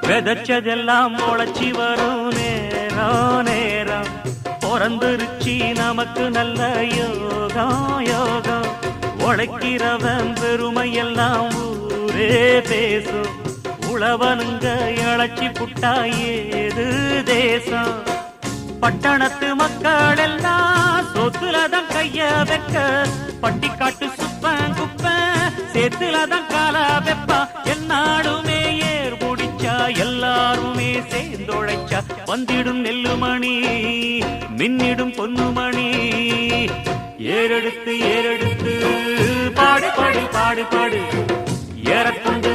விதைச்சதெல்லாம் முளைச்சி வரும் நேரம் நேரம் பிறந்துருச்சி நமக்கு நல்ல யோகம் யோகம் உழைக்கிறவன் பெருமையெல்லாம் ஊரே பேசும் உழவனுங்க இழைச்சி புட்டா ஏது தேசம் பட்டணத்து மக்கள் எல்லாம் சொத்துலதான் கைய வைக்க பட்டிக்காட்டு சுப்பன் குப்பன் சேத்துலதான் கால வெப்பா என்னாடுமே ஏர் முடிச்சா எல்லாருமே சேர்ந்தொழைச்சா வந்திடும் நெல்லுமணி மின்னிடும் பொன்னுமணி ஏறெடுத்து ஏறெடுத்து பாடு பாடு பாடு பாடு ஏறக்கொண்டு